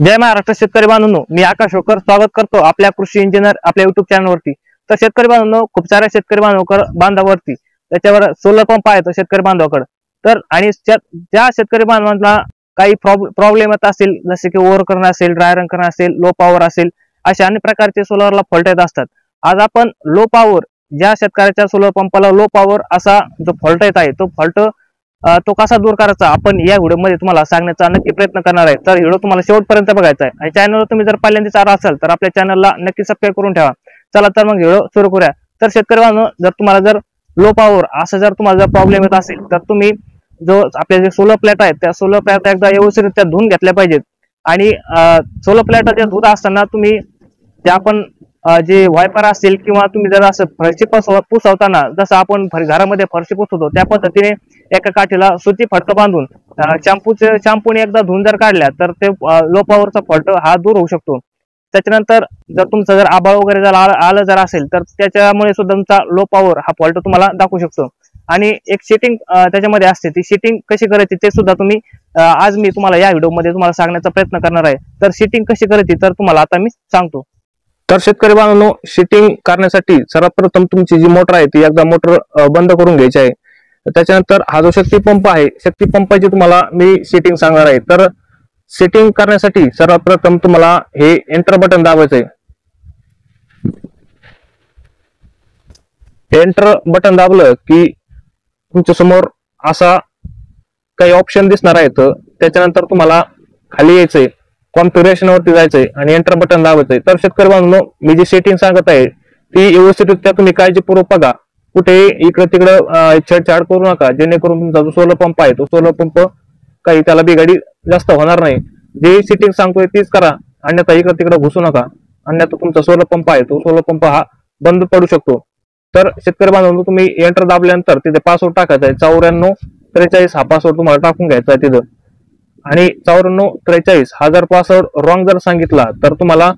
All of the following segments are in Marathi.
जय महाराष्ट्र शेतकरी बांधवांनो, मी आकाश होकर स्वागत करतो आपल्या कृषी इंजिनियर आपल्या युट्यूब चॅनलवरती। तर शेतकरी बांधवांनो, खूप साऱ्या शेतकरी बांधवांवरती त्याच्यावर सोलर पंप आहे तर शेतकरी बांधवाकडे तर आणि ज्या शेतकरी बांधवांना काही प्रॉब्लेम येत असेल, जसे की ओव्हर करणं असेल, ड्राय रन करणं असेल, लो पॉवर असेल, अशा अनेक प्रकारचे सोलरला फॉल्ट येत असतात। आज आपण लो पॉवर, ज्या शेतकऱ्याच्या सोलर पंपाला लो पॉवर असा जो फॉल्ट येत आहे तो फॉल्ट तो कसा दूर करायचा आपण या व्हिडिओमध्ये तुम्हाला सांगण्याचा नक्की प्रयत्न करणार आहे। तर व्हिडिओ तुम्हाला शेवटपर्यंत बघायचा आहे आणि चॅनलवर तुम्ही जर पहिल्यांदाच आला असाल तर आपल्या चॅनलला नक्की सबस्क्राइब करून ठेवा। चला तर मग व्हिडिओ सुरू करूया। तर शेतकरी बांधवांनो, जर तुम्हाला जर लो पॉवर असं जर तुम्हाला जर प्रॉब्लेम येत असेल तर तुम्ही जो आपले जे सोलर प्लेट आहेत त्या सोलर प्लेट एकदा व्यवस्थित धुवून घेतल्या पाहिजेत। आणि सोलर प्लेटच्या धुत असताना तुम्ही जे आपण जे वायपर असेल किंवा तुम्ही जर असं फरशी पुसवताना जसं आपण घरामध्ये फरशी पुसवतो त्या पद्धतीने एका काठीला सुती फडकं बांधून शॅम्पूने एकदा धुवून जर काढल्या तर ते लो पॉवरचा फॉल्ट हा दूर होऊ शकतो। त्याच्यानंतर जर तुमचं जर आबाळ वगैरे जर आलं जर असेल तर त्याच्यामुळे सुद्धा तुमचा लो पॉवर हा फॉल्ट तुम्हाला दाखवू शकतो। आणि एक सेटिंग त्याच्यामध्ये असते, ती सेटिंग कशी करायची ते सुद्धा तुम्ही आज मी तुम्हाला या व्हिडिओमध्ये तुम्हाला सांगण्याचा प्रयत्न करणार आहे। तर सेटिंग कशी करायची तर तुम्हाला आता मी सांगतो। तर शेतकरी बांधवांनो, सेटिंग करण्यासाठी सर्वात प्रथम तुमची जी मोटर आहे ती एकदा मोटर बंद करून घ्यायची आहे। त्याच्यानंतर हा जो शक्ती पंप आहे, शक्ती पंपाची तुम्हाला मी सेटिंग सांगणार आहे। तर सेटिंग करण्यासाठी सर्वात प्रथम तुम्हाला हे एंटर बटन दाबायचं आहे। एंटर बटन दाबलं की तुमच्या समोर असा काही ऑप्शन दिसणार आहेत। त्याच्यानंतर तुम्हाला खाली यायचंय, कॉन्फिगरेशन वरती जायचंय आणि एंटर बटन दाबायचंय। तर शेतकरी बांधवांनो, मी जी सेटिंग सांगत आहे ती व्यवस्थितरित्या तुम्ही काळजीपूर्वक बघा, कुठे इकडे तिकडे छेडछाड करू नका, जेणेकरून तुमचा जो सोलर पंप आहे तो सोलर पंप काही त्याला बिघाडी जास्त होणार नाही। जे सेटिंग सांगतोय तीच करा, अन्यथा इकडे तिकडे घुसू नका, अन्यथा तुमचा सोलर पंप आहे तो सोलर पंप हा बंद पडू शकतो। तर शेतकरी बांधवांनो, तुम्ही एंटर दाबल्यानंतर तिथे पासवर्ड टाकायचा आहे, 9443 हा पासवर्ड तुम्हाला टाकून घ्यायचा आहे तिथं। आणि 9443 हा जर पासवर्ड रॉंग जर सांगितला तर तुम्हाला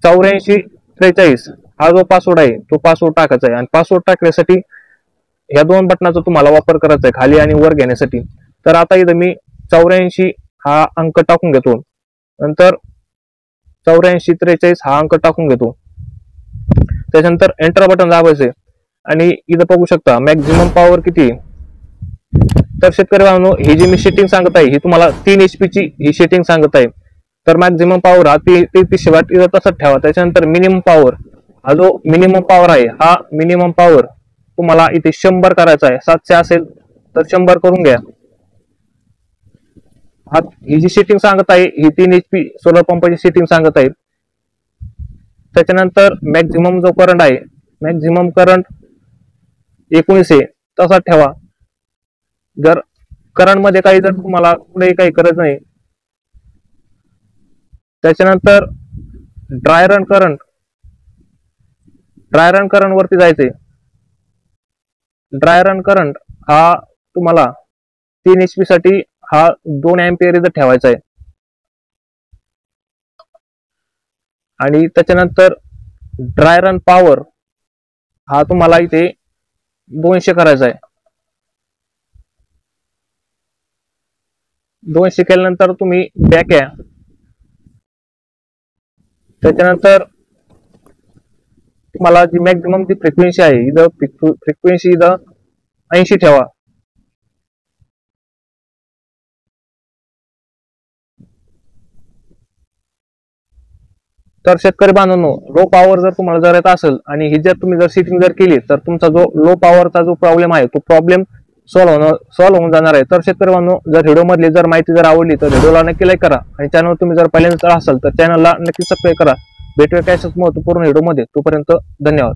8443 हा जो पासवर्ड आहे तो पासवर्ड टाकायचा आहे। आणि पासवर्ड टाकण्यासाठी ह्या दोन बटनाचा तुम्हाला वापर करायचा आहे, खाली आणि वर घेण्यासाठी। तर आता इथं मी 84 हा अंक टाकून घेतो, नंतर 8443 हा अंक टाकून घेतो, त्याच्यानंतर एंटर बटन दाबायचे आणि इथं बघू शकता मॅक्झिमम पॉवर किती। तर शेतकरी बांधवांनो, ही जी मी सेटिंग सांगत आहे ही तुम्हाला 3 HP ची ही सेटिंग सांगत आहे। तर मॅक्झिमम पॉवर हा 33 वॅट इथं तसंच ठेवा। त्याच्यानंतर मिनिमम पॉवर, हा जो मिनिमम पॉवर आहे हा मिनिमम पॉवर तुम्हाला इथे 100 करायचा आहे। 700 असेल तर 100 करून घ्या। ही जी सेटिंग सांगत आहे ही 3 HP सोलर पंपाची सेटिंग सांगत आहे। त्याच्यानंतर मॅक्झिमम जो करंट आहे, मॅक्झिमम करंट 19 आहे तसा ठेवा। जर करंट मध्ये काही जर तुम्हाला पुढे काही करत नाही, त्याच्यानंतर dry run current, dry run current वरती जायचंय। ड्राय रन करंट हा तुम्हाला 3 HP साठी हा 2 एंपियर इथं ठेवायचा आहे। आणि त्याच्यानंतर ड्राय रन पॉवर हा तुम्हाला इथे 200 करायचा आहे। 200 केल्यानंतर तुम्ही बॅक या, त्याच्यानंतर तुम्हाला जी मॅक्झिमम जी फ्रिक्वेन्सी आहे इथं फ्रिक्वेन्सी इथं 80 ठेवा। तर शेतकरी बांधवांनो, लो पॉवर जर तुम्हाला जर येत असेल आणि ही जर तुम्ही जर सेटिंग जर केली तर तुमचा जो लो पॉवरचा जो प्रॉब्लेम आहे तो प्रॉब्लेम सॉल्व्ह होऊन जाणार आहे। तर शेतकरी बांधवांनो, जर व्हिडिओ मधली जर माहिती जर आवडली तर व्हिडिओला नक्की लाईक करा आणि चॅनल तुम्ही जर पहिल्यांदा असाल तर चॅनलला नक्की सबस्क्राइब करा। भेटूया अशाच महत्त्वपूर्ण व्हिडिओमध्ये, तोपर्यंत धन्यवाद।